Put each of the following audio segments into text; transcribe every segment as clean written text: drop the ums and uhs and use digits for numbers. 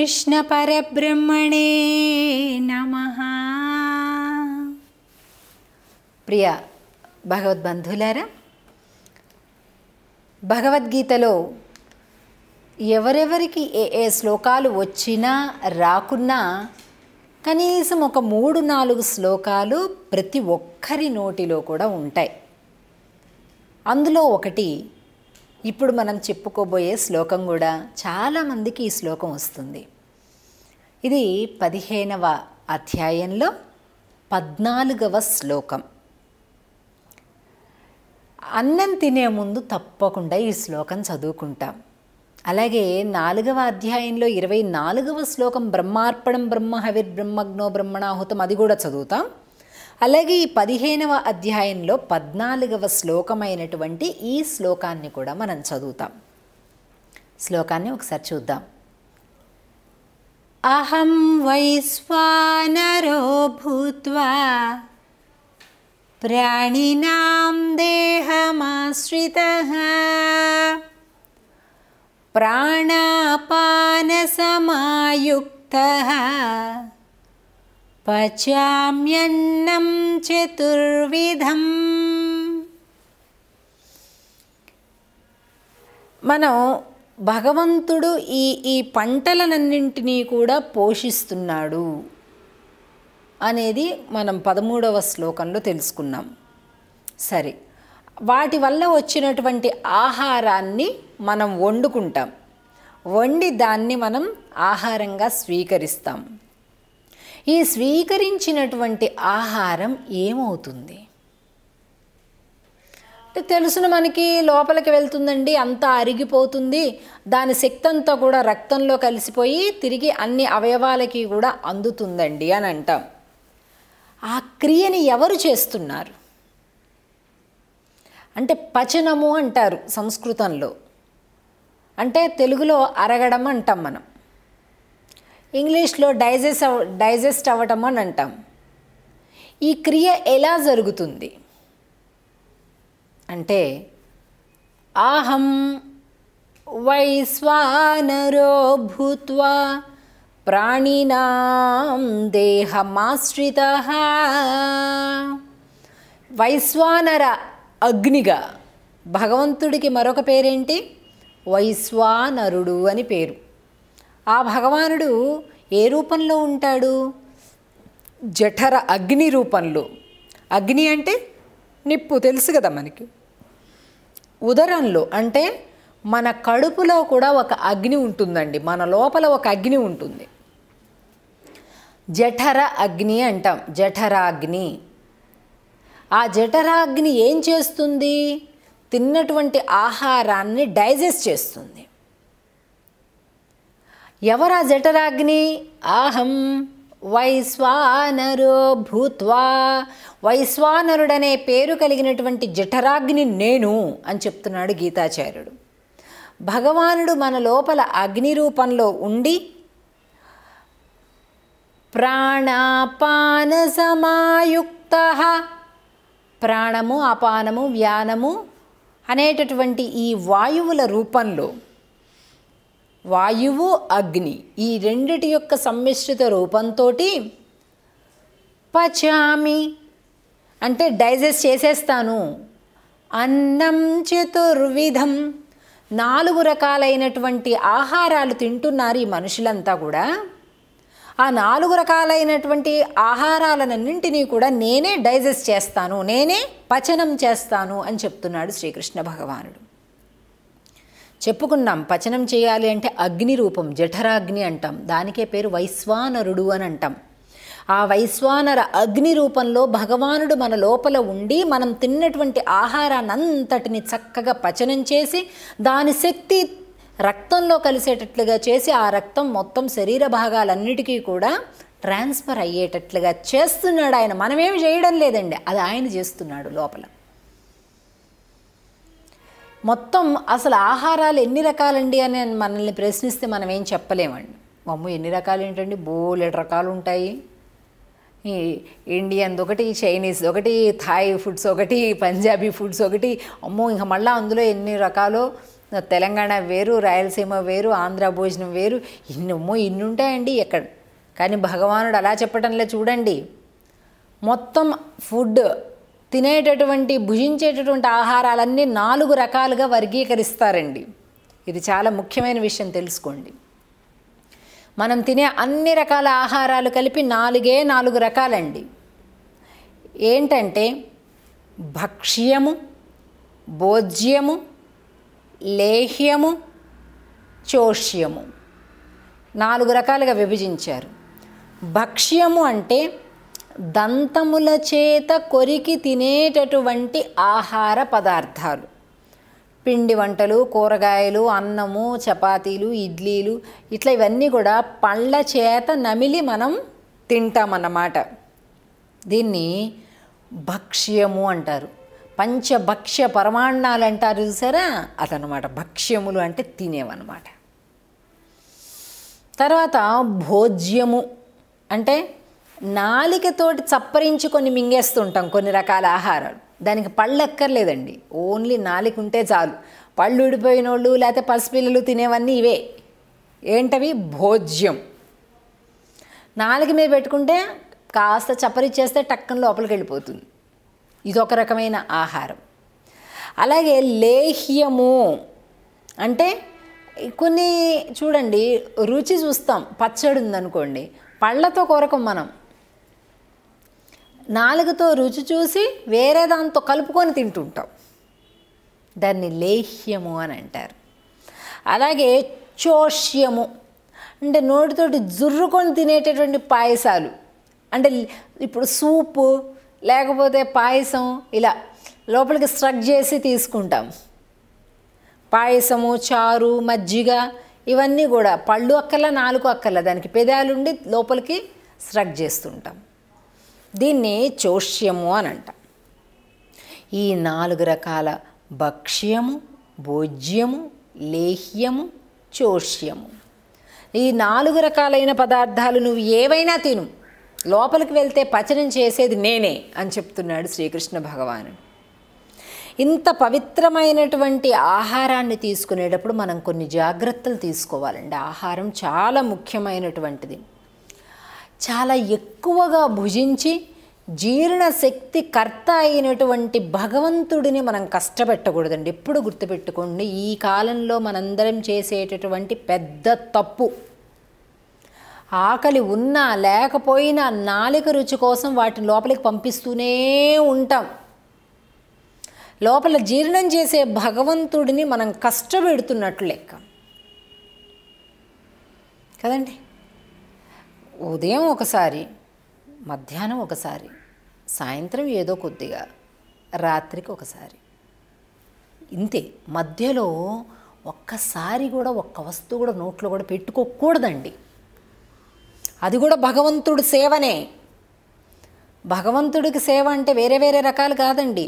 శ్రీకృష్ణ పరబ్రహ్మణే నమః. ప్రియ భగవద్బంధులారా, భగవద్గీతలో ఎవరెవరికి ఏ శ్లోకాలు వచ్చినా రాకున్నా కనీసం ఒక 3-4 శ్లోకాలు ప్రతి ఒక్కరి నోటిలో కూడా ఉంటాయి. అందులో ఒకటి ఇప్పుడు మనం చెప్పుకోబోయే శ్లోకం కూడా చాలామందికి ఈ శ్లోకం వస్తుంది. ఇది 15వ అధ్యాయంలో 14వ శ్లోకం. అన్నం తినే ముందు తప్పకుండా ఈ శ్లోకం చదువుకుంటాం. అలాగే 4వ అధ్యాయంలో 24వ శ్లోకం బ్రహ్మార్పణం బ్రహ్మహవిర్ బ్రహ్మగ్నో బ్రహ్మణాహుతం, అది కూడా చదువుతాం. అలాగే ఈ 15వ అధ్యాయంలో 14వ శ్లోకమైనటువంటి ఈ శ్లోకాన్ని కూడా మనం చదువుతాం. శ్లోకాన్ని ఒకసారి చూద్దాం. అహం వైశ్వానరో భూత్వా ప్రాణినాం దేహమాశ్రితః ప్రాణాపానసమాయుక్తః పచామ్యన్నం చతుర్విధం. మనం భగవంతుడు ఈ పంటలనన్నింటినీ కూడా పోషిస్తున్నాడు అనేది మనం 13వ శ్లోకంలో తెలుసుకున్నాం. సరే, వాటి వల్ల వచ్చినటువంటి ఆహారాన్ని మనం వండుకుంటాం, వండి దాన్ని మనం ఆహారంగా స్వీకరిస్తాం. ఈ స్వీకరించినటువంటి ఆహారం ఏమవుతుంది అంటే తెలుసును, మనకి లోపలికి వెళ్తుందండి, అంతా అరిగిపోతుంది, దాని శక్తి అంతా కూడా రక్తంలో కలిసిపోయి తిరిగి అన్ని అవయవాలకి కూడా అందుతుందండి అని అంటాం. ఆ క్రియని ఎవరు చేస్తున్నారు అంటే పచనము అంటారు సంస్కృతంలో, అంటే తెలుగులో అరగడం అంటాం, మనం ఇంగ్లీష్లో డైజెస్ట్ అవ్వటం అని అంటాం. ఈ క్రియ ఎలా జరుగుతుంది అంటే అహం వైశ్వానరో భూత్వా ప్రాణినాం దేహమాశ్రితః. వైశ్వానర అగ్నిగా, భగవంతుడికి మరొక పేరేంటి? వైశ్వానరుడు అని పేరు. ఆ భగవానుడు ఏ రూపంలో ఉంటాడు? జఠర అగ్ని రూపంలో. అగ్ని అంటే నిప్పు, తెలుసు కదా మనకి. ఉదరంలో అంటే మన కడుపులో కూడా ఒక అగ్ని ఉంటుందండి, మన లోపల ఒక అగ్ని ఉంటుంది. జఠర అగ్ని అంటాం, జఠరాగ్ని. ఆ జఠరాగ్ని ఏం చేస్తుంది? తిన్నటువంటి ఆహారాన్ని డైజెస్ట్ చేస్తుంది. ఎవరా జఠరాగ్ని? అహం వైశ్వానరో భూత్వా. వైశ్వానరుడనే పేరు కలిగినటువంటి జఠరాగ్ని నేను అని చెప్తున్నాడు గీతాచార్యుడు. భగవానుడు మన లోపల అగ్ని రూపంలో ఉండి ప్రాణాపాన సమాయుక్తః, ప్రాణము అపానము వ్యానము అనేటటువంటి ఈ వాయువుల రూపంలో, వాయువు అగ్ని ఈ రెండిటి యొక్క సమ్మిశ్రిత రూపంతో పచామి అంటే డైజెస్ట్ చేసేస్తాను. అన్నం చతుర్విధం, 4 రకాలైనటువంటి ఆహారాలు తింటున్నారు ఈ మనుషులంతా కూడా. ఆ 4 రకాలైనటువంటి ఆహారాలన్నింటినీ కూడా నేనే డైజెస్ట్ చేస్తాను, నేనే పచనం చేస్తాను అని చెప్తున్నాడు శ్రీకృష్ణ భగవానుడు. చెప్పుకున్నాం, పచనం చేయాలి అంటే అగ్ని రూపం, జఠరాగ్ని అంటాం, దానికే పేరు వైశ్వానరుడు అని అంటాం. ఆ వైశ్వానర అగ్ని రూపంలో భగవానుడు మన లోపల ఉండి మనం తిన్నటువంటి ఆహారాన్నంతటిని చక్కగా పచనం చేసి దాని శక్తి రక్తంలో కలిసేటట్లుగా చేసి ఆ రక్తం మొత్తం శరీర భాగాలన్నిటికీ కూడా ట్రాన్స్ఫర్ అయ్యేటట్లుగా చేస్తున్నాడు ఆయన. మనమేమి చేయడం లేదండి, అది ఆయన చేస్తున్నాడు లోపల. మొత్తం అసలు ఆహారాలు ఎన్ని రకాలండి అని మనల్ని ప్రశ్నిస్తే మనం ఏం చెప్పలేమండి. అమ్మో ఎన్ని రకాలు ఏంటండి, బోలెడు రకాలు ఉంటాయి. ఈ ఇండియన్ ఒకటి, చైనీస్ ఒకటి, థాయ్ ఫుడ్స్ ఒకటి, పంజాబీ ఫుడ్స్ ఒకటి, అమ్మో ఇంకా మళ్ళీ అందులో ఎన్ని రకాలు తెలంగాణ వేరు, రాయలసీమ వేరు, ఆంధ్ర భోజనం వేరు, ఇన్ని ఉంటాయండి ఎక్కడ. కానీ భగవానుడు అలా చెప్పటంలో చూడండి, మొత్తం ఫుడ్ తినేటటువంటి భుజించేటటువంటి ఆహారాలన్నీ 4 రకాలుగా వర్గీకరిస్తారండి. ఇది చాలా ముఖ్యమైన విషయం తెలుసుకోండి. మనం తినే అన్ని రకాల ఆహారాలు కలిపి 4 రకాలండి. ఏంటంటే భక్ష్యము, భోజ్యము, లేహ్యము, చోష్యము. 4 రకాలుగా విభజించారు. భక్ష్యము అంటే దంతముల చేత కొరికి తినేటటువంటి ఆహార పదార్థాలు, పిండి వంటలు, కూరగాయలు, అన్నము, చపాతీలు, ఇడ్లీలు, ఇట్లా ఇవన్నీ కూడా పళ్ళ చేత నమిలి మనం తింటామన్నమాట. దీన్ని భక్ష్యము అంటారు. పంచభక్ష్య పరమాన్నాలు అంటారు చూసారా, అదనమాట. భక్ష్యములు అంటే తినేవన్నమాట. తర్వాత భోజ్యము అంటే నాలికతోటి చప్పరించుకొని మింగేస్తుంటాం కొన్ని రకాల ఆహారాలు. దానికి పళ్ళు ఎక్కర్లేదండి, ఓన్లీ నాలిక ఉంటే చాలు. పళ్ళు ఊడిపోయిన వాళ్ళు లేకపోతే పసిపిల్లలు తినేవన్నీ ఇవే. ఏంటవి? భోజ్యం. నాలిక మీద పెట్టుకుంటే కాస్త చప్పరిచ్చేస్తే టక్కన లోపలికి వెళ్ళిపోతుంది. ఇదొక రకమైన ఆహారం. అలాగే లేహ్యము అంటే కొన్ని చూడండి, రుచి చూస్తాం. పచ్చడి ఉందనుకోండి, పళ్ళతో కొరకం మనం, నాలుగుతో రుచి చూసి వేరే దాంతో కలుపుకొని తింటుంటాం. దాన్ని లేహ్యము అని అంటారు. అలాగే చోష్యము అంటే నోటితోటి జుర్రుకొని తినేటటువంటి పాయసాలు. అంటే ఇప్పుడు సూపు లేకపోతే పాయసం ఇలా లోపలికి స్ట్రక్ చేసి తీసుకుంటాం. పాయసము, చారు, మజ్జిగ ఇవన్నీ కూడా పళ్ళు అక్కర్లా, నాలుగు అక్కర్లా, దానికి పెదాలుండి లోపలికి స్ట్రక్ చేస్తుంటాం. దీన్ని చోష్యము అని అంటాం. ఈ 4 రకాల భక్ష్యము, భోజ్యము, లేహ్యము, చోష్యము, ఈ 4 రకాలైన పదార్థాలు నువ్వు ఏవైనా తిను, లోపలికి వెళ్తే పచనం చేసేది నేనే అని చెప్తున్నాడు శ్రీకృష్ణ భగవానుడు. ఇంత పవిత్రమైనటువంటి ఆహారాన్ని తీసుకునేటప్పుడు మనం కొన్ని జాగ్రత్తలు తీసుకోవాలండి. ఆహారం చాలా ముఖ్యమైనటువంటిది. చాలా ఎక్కువగా భుజించి జీర్ణశక్తి కర్త అయినటువంటి భగవంతుడిని మనం కష్టపెట్టకూడదండి. ఎప్పుడు గుర్తుపెట్టుకోండి, ఈ కాలంలో మనందరం చేసేటటువంటి పెద్ద తప్పు. ఆకలి ఉన్నా లేకపోయినా నాలుక రుచి కోసం వాటిని లోపలికి పంపిస్తూనే ఉంటాం. లోపల జీర్ణం చేసే భగవంతుడిని మనం కష్టపెడుతున్నట్లు లెక్క కదండి. ఉదయం ఒకసారి, మధ్యాహ్నం ఒకసారి, సాయంత్రం ఏదో కొద్దిగా, రాత్రికి ఒకసారి, ఇంతే. మధ్యలో ఒక్కసారి కూడా ఒక్క వస్తువు కూడా నోట్లో కూడా పెట్టుకోకూడదండి. అది కూడా భగవంతుడి సేవనే. భగవంతుడికి సేవ అంటే వేరే వేరే రకాలు కాదండి.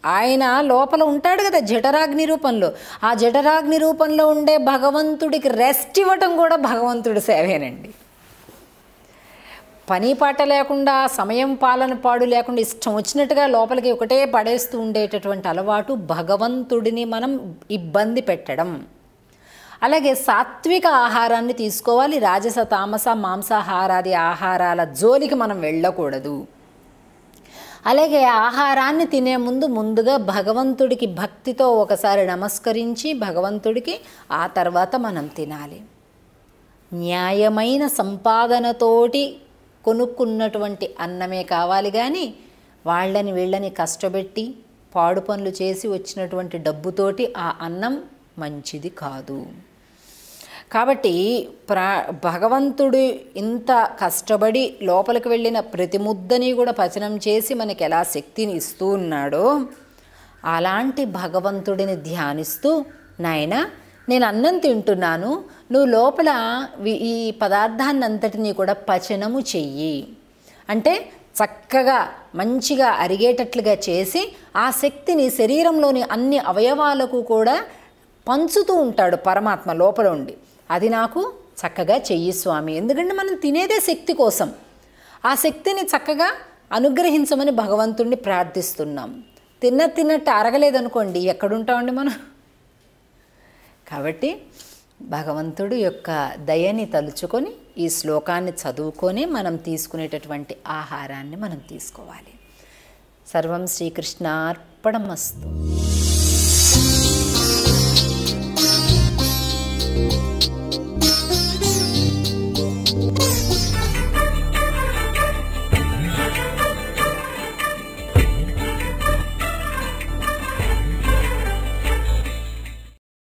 ఆయన లోపల ఉంటాడు కదా జఠరాగ్ని రూపంలో. ఆ జఠరాగ్ని రూపంలో ఉండే భగవంతుడికి రెస్ట్ ఇవ్వటం కూడా భగవంతుడి సేవేనండి. పని పాట లేకుండా, సమయం పాలన పాడు లేకుండా ఇష్టం వచ్చినట్టుగా లోపలికి ఒకటే పడేస్తూ ఉండేటటువంటి అలవాటు భగవంతుడిని మనం ఇబ్బంది పెట్టడం. అలాగే సాత్విక ఆహారాన్ని తీసుకోవాలి. రాజస, తామస, మాంసాహారాది ఆహారాల జోలికి మనం వెళ్ళకూడదు. అలాగే ఆహారాన్ని తినే ముందుగా భగవంతుడికి భక్తితో ఒకసారి నమస్కరించి భగవంతుడికి ఆ తర్వాత మనం తినాలి. న్యాయమైన సంపాదనతోటి కొనుక్కున్నటువంటి అన్నమే కావాలి కానీ వాళ్ళని వీళ్ళని కష్టపెట్టి పాడు పనులు చేసి వచ్చినటువంటి డబ్బుతోటి ఆ అన్నం మంచిది కాదు. కాబట్టి భగవంతుడు ఇంత కష్టపడి లోపలికి వెళ్ళిన ప్రతి ముద్దని కూడా పచనం చేసి మనకి ఎలా శక్తిని ఇస్తూ ఉన్నాడో అలాంటి భగవంతుడిని ధ్యానిస్తూ, నాయనా నేను అన్నం తింటున్నాను, నువ్వు లోపల ఈ పదార్థాన్ని అంతటినీ కూడా పచనము చెయ్యి అంటే చక్కగా మంచిగా అరిగేటట్లుగా చేసి ఆ శక్తిని శరీరంలోని అన్ని అవయవాలకు కూడా పంచుతూ ఉంటాడు పరమాత్మ లోపల ఉండి. అది నాకు చక్కగా చెయ్యి స్వామి. ఎందుకంటే మనం తినేదే శక్తి కోసం. ఆ శక్తిని చక్కగా అనుగ్రహించమని భగవంతుణ్ణి ప్రార్థిస్తున్నాం. తిన్నట్టు అరగలేదనుకోండి, ఎక్కడుంటామండి మనం? కాబట్టి భగవంతుడు యొక్క దయని తలుచుకొని ఈ శ్లోకాన్ని చదువుకొని మనం తీసుకునేటటువంటి ఆహారాన్ని మనం తీసుకోవాలి. సర్వం శ్రీకృష్ణార్పణమస్తు.